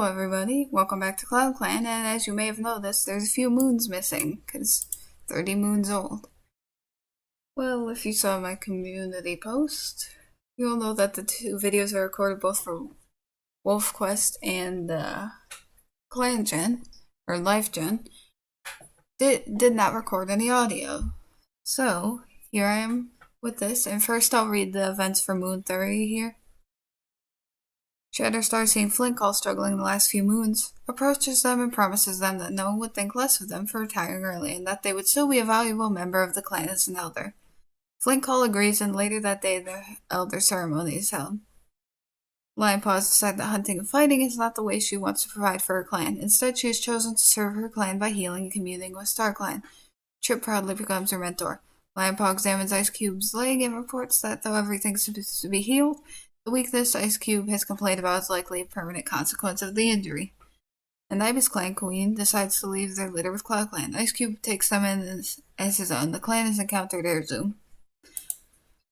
everybody, welcome back to Cloud Clan, and as you may have noticed, there's a few moons missing, because 30 moons old. Well, if you saw my community post, you'll know that the two videos I recorded both for Wolf Quest and Clan Gen, or Life Gen, did not record any audio. So, here I am with this, and first I'll read the events for Moon 30 here. Shatterstar, seeing Flintcall struggling the last few moons, approaches them and promises them that no one would think less of them for retiring early, and that they would still be a valuable member of the clan as an elder. Flintcall agrees, and later that day the elder ceremony is held. Lionpaws decides that hunting and fighting is not the way she wants to provide for her clan. Instead, she has chosen to serve her clan by healing and communing with StarClan. Chip proudly becomes her mentor. Lionpaw examines Ice Cube's leg and reports that though everything's supposed to be healed, the weakness Ice Cube has complained about is likely a permanent consequence of the injury. And Ibis Clan Queen decides to leave their litter with Cloud Clan. Ice Cube takes them in as his own. The clan has encountered Air Zoom,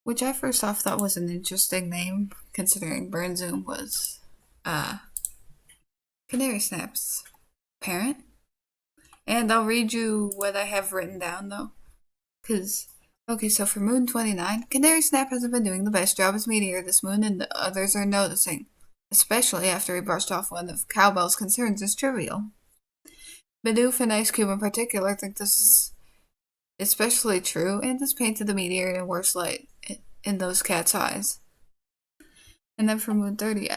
which I first off thought was an interesting name, considering Burn Zoom was Canary Snap's parent. And I'll read you what I have written down though, because okay, so for Moon 29, Canary Snap hasn't been doing the best job as Meteor this moon, and the others are noticing, especially after he brushed off one of Cowbell's concerns as trivial. Bidoof and Ice Cube in particular think this is especially true, and has painted the Meteor in a worse light in those cats' eyes. And then for Moon 30,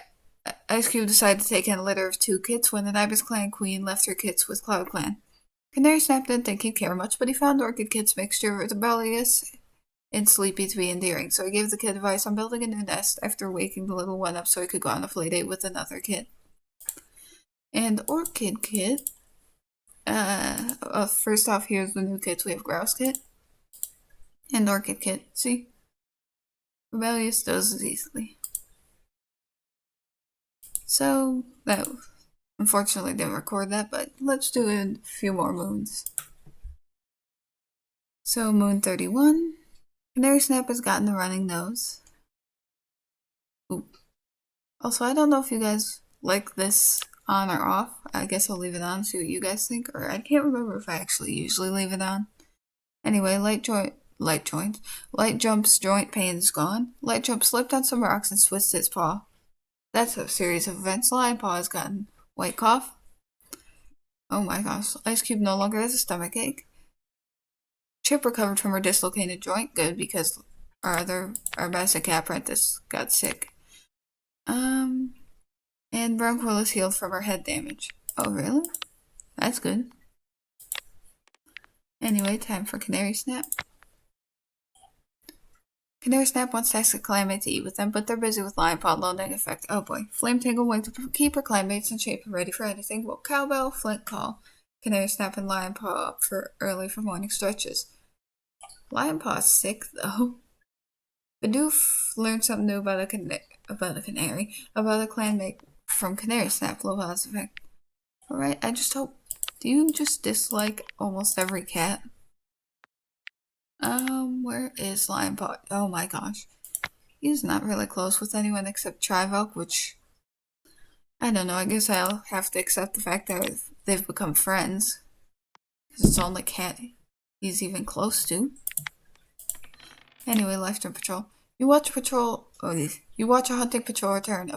Ice Cube decided to take in a litter of 2 kits when an Ibis Clan Queen left her kits with Cloud Clan. Canary Snap didn't think he'd care much, but he found Orchid Kit's mixture of rebellious and sleepy to be endearing, so he gave the kid advice on building a new nest after waking the little one up so he could go on a play date with another kid. And Orchid Kit, first off, here's the new kits. We have Grouse Kit and Orchid Kit. See? Rebellious dozes easily. So, that unfortunately didn't record that, but let's do a few more moons. So, Moon 31, Canary Snap has gotten a running nose. Ooh. Also, I don't know if you guys like this on or off. I guess I'll leave it on, see what you guys think, or I can't remember if I actually usually leave it on. Anyway, Light Jump's joint pain is gone. Light Jump slipped on some rocks and twisted his paw. That's a series of events. Lionpaw has gotten white cough. Oh my gosh. Ice Cube no longer has a stomach ache. Chip recovered from her dislocated joint. Good, because our basic cat apprentice got sick. And Bronquill is healed from her head damage. Oh, really? That's good. Anyway, time for Canary Snap. Canary Snap wants to ask a clanmate to eat with them, but they're busy with Lionpaw loading effect. Oh boy. Flame Tangle wants to keep her clanmates in shape and ready for anything. Well, Cowbell, Flintcall, Canary Snap, and Lionpaw up for early for morning stretches. Lionpaw's sick though. Bidoof learned something new about a clanmate from Canary Snap. Low odds effect. Alright, I just hope. Do you just dislike almost every cat? Where is Lionpaw? Oh my gosh. He's not really close with anyone except Trivelk, which, I don't know, I guess I'll have to accept the fact that they've become friends. Because it's the only cat he's even close to. Anyway, Lifegen Patrol. You watch a hunting patrol return,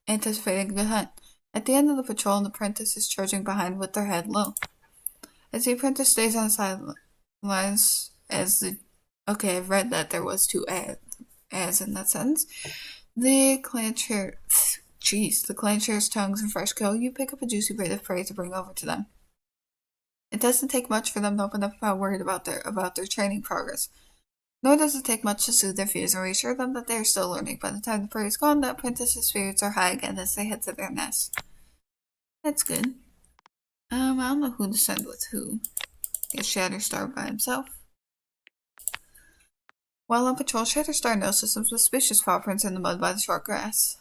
anticipating the hunt. At the end of the patrol, an apprentice is trudging behind with their head low. As the apprentice stays on the sidelines, okay, I've read that there was 2 as in that sentence. The clan shares tongues and fresh kill. You pick up a juicy bit of prey to bring over to them. It doesn't take much for them to open up about worried about their training progress. Nor does it take much to soothe their fears and reassure them that they are still learning. By the time the prey is gone, the apprentice's spirits are high again as they head to their nest. That's good. I don't know who to send with who. Get Shatterstar by himself. While on patrol, Shatterstar notices some suspicious paw prints in the mud by the short grass.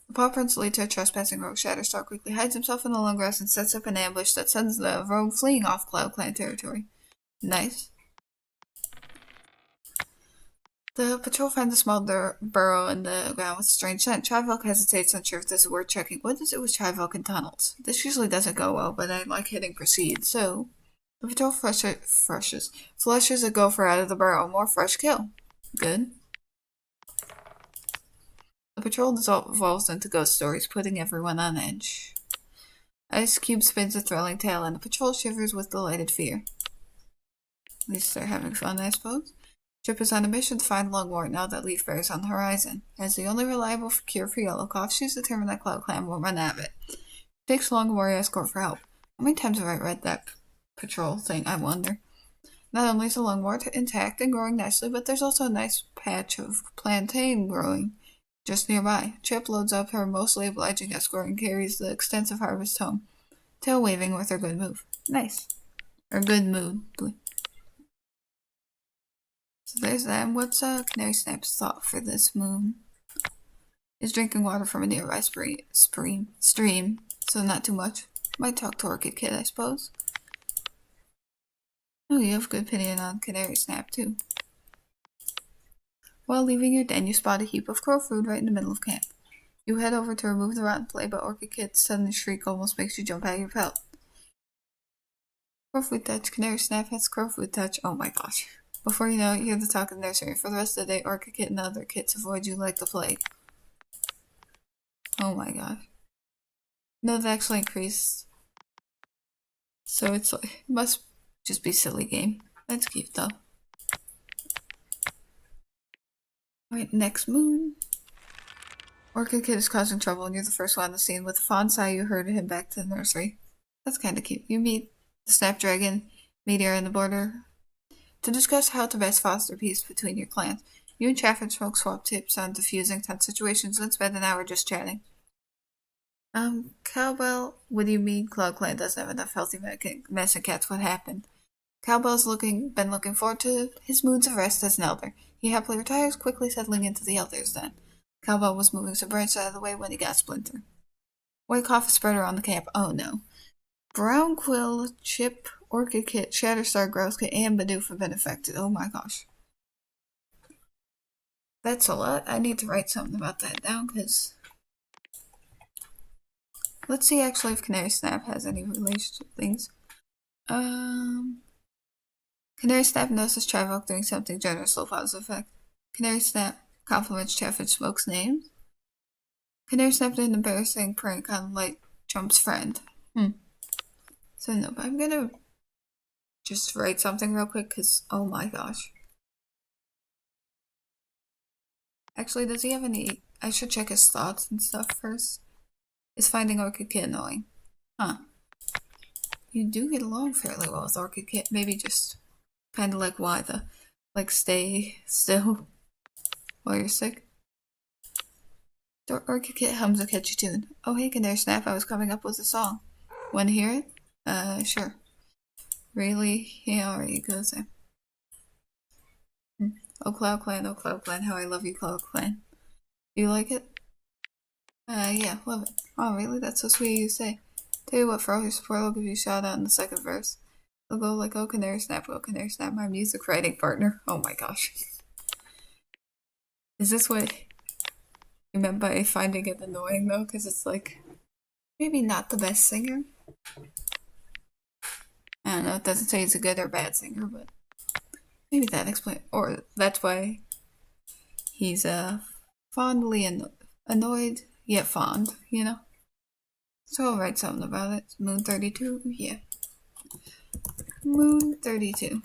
The paw prints lead to a trespassing rogue. Shatterstar quickly hides himself in the long grass and sets up an ambush that sends the rogue fleeing off Cloud Clan territory. Nice. The patrol finds a small burrow in the ground with a strange scent. Trivalk hesitates, unsure if this is worth checking. What is it with Trivalk and tunnels? This usually doesn't go well, but I like hitting proceed, so the patrol flushes a gopher out of the burrow. More fresh kill. Good. The patrol evolves into ghost stories, putting everyone on edge. Ice Cube spins a thrilling tale, and the patrol shivers with delighted fear. At least they're having fun, I suppose. Chip is on a mission to find Lungwort now that Leaf Bear is on the horizon. As the only reliable cure for Yellow Cough, she's determined that Cloud Clan won't run out of it. She takes along a warrior escort for help. How many times have I read that patrol thing, I wonder? Not only is the Lungwort intact and growing nicely, but there's also a nice patch of plantain growing just nearby. Chip loads up her mostly obliging escort and carries the extensive harvest home, tail waving with her good move. Nice. Or good mood. So there's that. And what's Canary Snap's thought for this moon? Is drinking water from a nearby stream, so not too much. Might talk to Orchid Kid, I suppose. Oh, you have good opinion on Canary Snap, too. While leaving your den, you spot a heap of crow food right in the middle of camp. You head over to remove the rotten play, but Orchid Kid's sudden shriek almost makes you jump out of your pelt. Crowfood touch. Canary Snap has crowfood touch. Oh my gosh. Before you know it, you hear the talk in the nursery. For the rest of the day, Orchid Kid and other kids avoid you like the plague. Oh my gosh. No, that actually increased. So it's like, it must just be a silly game. That's cute though. Alright, next moon. Orchid Kid is causing trouble and you're the first one on the scene. With a fond sigh, you herded him back to the nursery. That's kinda cute. You meet the Snapdragon, Meteor, and the Border to discuss how to best foster peace between your clans. You and Chaff and Smoke swap tips on diffusing tense situations and spend an hour just chatting. Cowbell, what do you mean Cloud Clan doesn't have enough healthy medicine cats? What happened? Cowbell's been looking forward to his moods of rest as an elder. He happily retires, quickly settling into the elder's den. Cowbell was moving some branches out of the way when he got Splinter. White cough is spread around the camp. Oh no. Brown Quill, Chip, Orchid Kit, Shatterstar, Grouse Kit, and Bidoof have been affected. Oh my gosh. That's a lot. I need to write something about that down, because... Let's see actually if Canary Snap has any relationship things. Canary Snap notices Trivalk doing something generous, low positive effect. Canary Snap compliments Chaff and Smoke's name. Canary Snap did an embarrassing prank on Light Jump's friend. So no, but I'm gonna just write something real quick, because oh my gosh. Actually, does he have any... I should check his thoughts and stuff first. Is finding Orchid Kit annoying? Huh. You do get along fairly well with Orchid Kit. Maybe just kind of like why the... Like stay still while you're sick. Orchid Kit hums a catchy tune. Oh hey Canary Snap, I was coming up with a song. Wanna hear it? Sure. Really? Yeah, alright, it goes there. Oh Cloud Clan, how I love you, Cloud Clan. Do you like it? Yeah, love it. Oh, really? That's so sweet of you to say. Tell you what, for all your support, I'll give you a shout out in the second verse. It'll go like, oh Canary Snap, my music writing partner. Oh my gosh. Is this what you meant by finding it annoying though? Because it's like, maybe not the best singer. I don't know, it doesn't say he's a good or bad singer, but maybe that explains, or that's why he's fondly annoyed yet fond, you know? So I'll write something about it. Moon 32? Yeah. Moon 32.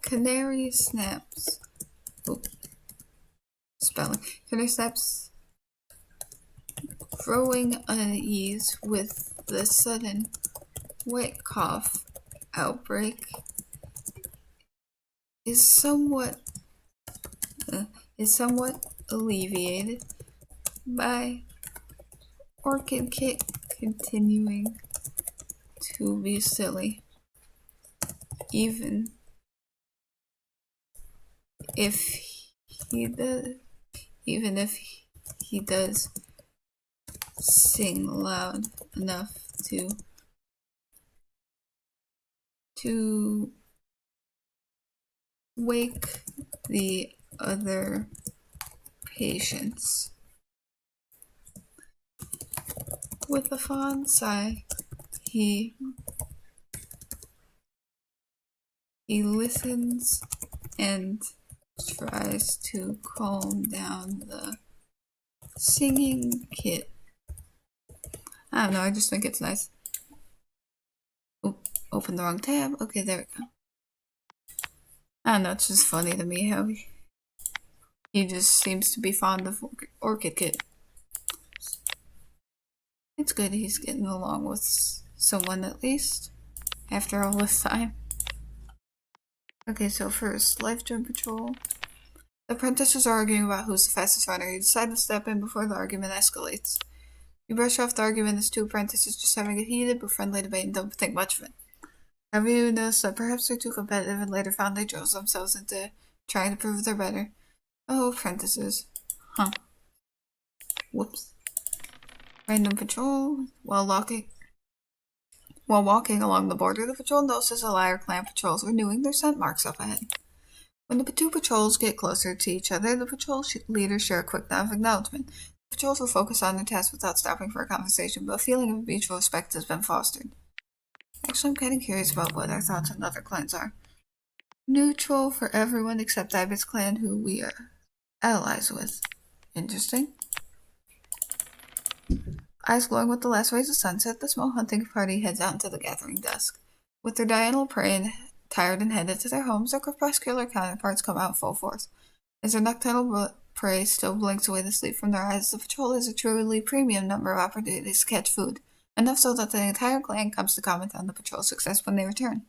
Canary Snaps. Oop. Spelling. Canary Snaps growing unease with the sudden white cough outbreak is somewhat alleviated by Orchid Kit continuing to be silly, even if he does sing loud enough to wake the other patients. With a fond sigh, he listens and tries to calm down the singing kid. I don't know, I just think it's nice. Open the wrong tab. Okay, there we go. I don't know, it's just funny to me how he just seems to be fond of Orchid Kid. It's good he's getting along with someone at least, after all this time. Okay, so first, Lifegen Patrol. The apprentices are arguing about who's the fastest runner. You decide to step in before the argument escalates. You brush off the argument as two apprentices just having a heated but friendly debate and don't think much of it. Have you noticed that perhaps they're too competitive and later found they drove themselves into trying to prove they're better? Oh, apprentices. Huh. Whoops. Random patrol. While walking along the border, the patrol notices a Liar Clan patrols renewing their scent marks up ahead. When the two patrols get closer to each other, the patrol leaders share a quick nod of acknowledgement. The patrols will focus on their task without stopping for a conversation, but a feeling of mutual respect has been fostered. Actually, I'm kind of curious about what our thoughts on other clans are. Neutral for everyone except Ibis Clan, who we are allies with. Interesting. Eyes glowing with the last rays of sunset, the small hunting party heads out into the gathering dusk. With their diurnal prey tired and headed to their homes, their crepuscular counterparts come out full force. As their nocturnal prey still blinks away the sleep from their eyes, the patrol has a truly premium number of opportunities to catch food, enough so that the entire clan comes to comment on the patrol's success when they return.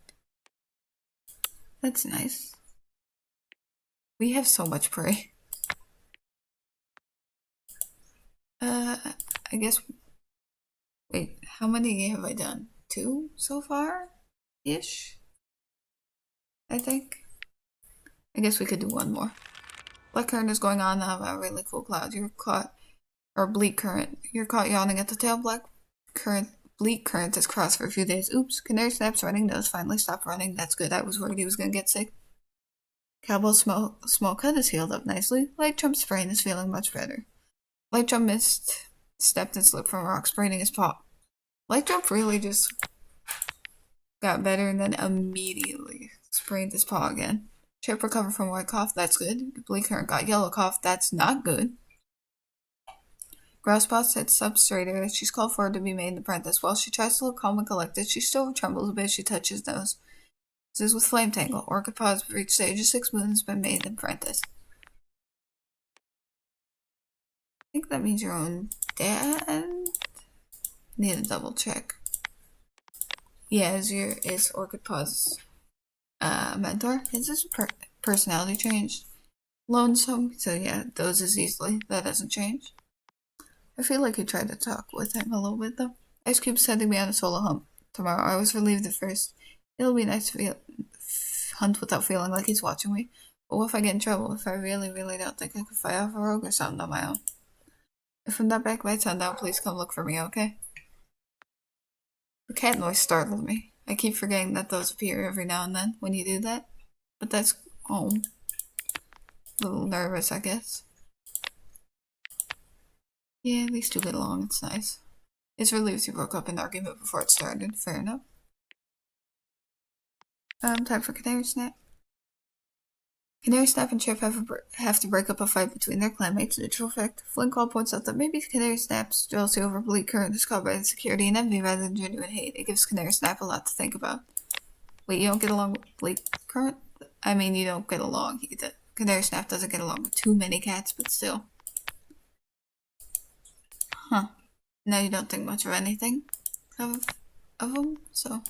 That's nice. We have so much prey. I guess... Wait, how many have I done? 2 so far? Ish? I think. I guess we could do 1 more. Black current is going on now about really cool clouds. You're caught... Or bleak current. You're caught yawning at the tail. Bleak current is crossed for a few days. Oops, Canary Snap's running nose finally stopped running. That's good. I was worried he was gonna get sick. Cowbell's small cut is healed up nicely. Light Trump's brain is feeling much better. Light Trump stepped and slipped from a rock, spraining his paw. Light Trump really just got better and then immediately sprained his paw again. Chip recovered from white cough, that's good. Bleak current got yellow cough, that's not good. Grouspot sits up straighter as she's called for her to be made an apprentice. While she tries to look calm and collected, she still trembles a bit as she touches his nose. This is with Flame Tangle. Orchid Paw's reached stage of 6 moons and has been made an apprentice. I think that means your own dad? Need to double check. Yeah, is Orchid Paw's mentor. His personality changed. Lonesome, so yeah, dozes easily. That doesn't change. I feel like he tried to talk with him a little bit though. Ice Cube's sending me on a solo hunt tomorrow. I was relieved at first. It'll be nice to hunt without feeling like he's watching me. But what if I get in trouble? If I really, really don't think I could fight off a rogue or something on my own? If I'm not back by sundown, please come look for me, okay? The cat noise startled me. I keep forgetting that those appear every now and then when you do that. But that's home. A little nervous, I guess. Yeah, these two get along, it's nice. It's relieved you broke up an argument before it started. Fair enough. Time for Canary Snap. Canary Snap and Chip have to break up a fight between their clanmates. Neutral effect. Flinkall points out that maybe Canary Snap's jealousy over Bleak Current is caused by insecurity and envy rather than genuine hate. It gives Canary Snap a lot to think about. Wait, you don't get along with Bleak Current? I mean, you don't get along. Canary Snap doesn't get along with too many cats, but still. Huh. Now you don't think much of anything of them, so...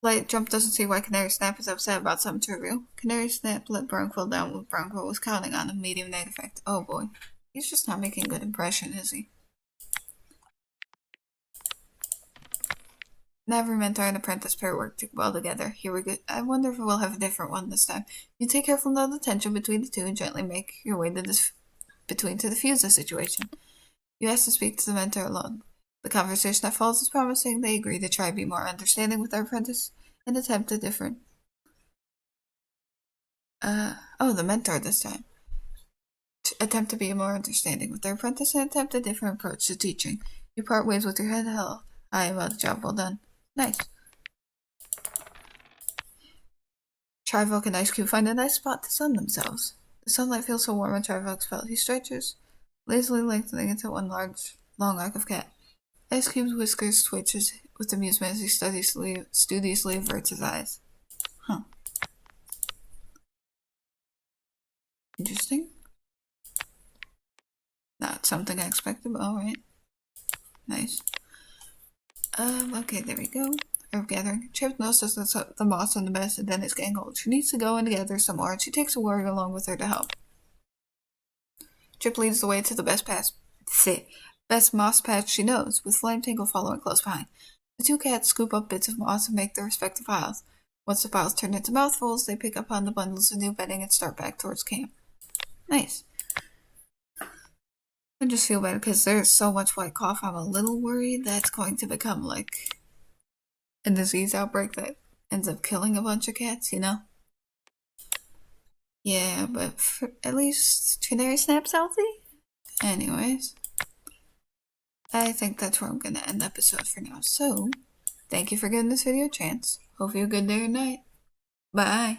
Light Jump doesn't see why Canary Snap is upset about something trivial. Canary Snap let Brownquill down when Brownquill was counting on a medium net effect. Oh boy. He's just not making a good impression, is he? Never mentor and apprentice pair work well together. Here we go. I wonder if we'll have a different one this time. You take care from the tension between the two and gently make your way to defuse the situation. You ask to speak to the mentor alone. The conversation that follows is promising. They agree to try to be more understanding with their apprentice and attempt a different Oh, the mentor this time. Attempt to be more understanding with their apprentice and attempt a different approach to teaching. You part ways with your head held high about the job well done. Nice. Trivolk and Ice Cube find a nice spot to sun themselves. The sunlight feels so warm on Trivolk's felt. He stretches, lazily lengthening into one large, long arc of cat. Ice Cube's whiskers twitches with amusement as he studiously averts his eyes. Huh. Interesting. Not something I expected, but alright. Nice. Okay, there we go. Herb gathering. Chip notices the moss on the mess and then it's getting old. She needs to go and gather some more, and she takes a warrior along with her to help. Chip leads the way to the best moss patch she knows, with Flame Tingle following close behind. The two cats scoop up bits of moss and make their respective piles. Once the piles turn into mouthfuls, they pick up on the bundles of new bedding and start back towards camp. Nice. I just feel bad because there's so much white cough. I'm a little worried that's going to become like a disease outbreak that ends up killing a bunch of cats, you know? Yeah, but at least Canary Snap's healthy? Anyways, I think that's where I'm gonna end the episode for now. So, thank you for giving this video a chance. Hope you have a good day or night. Bye.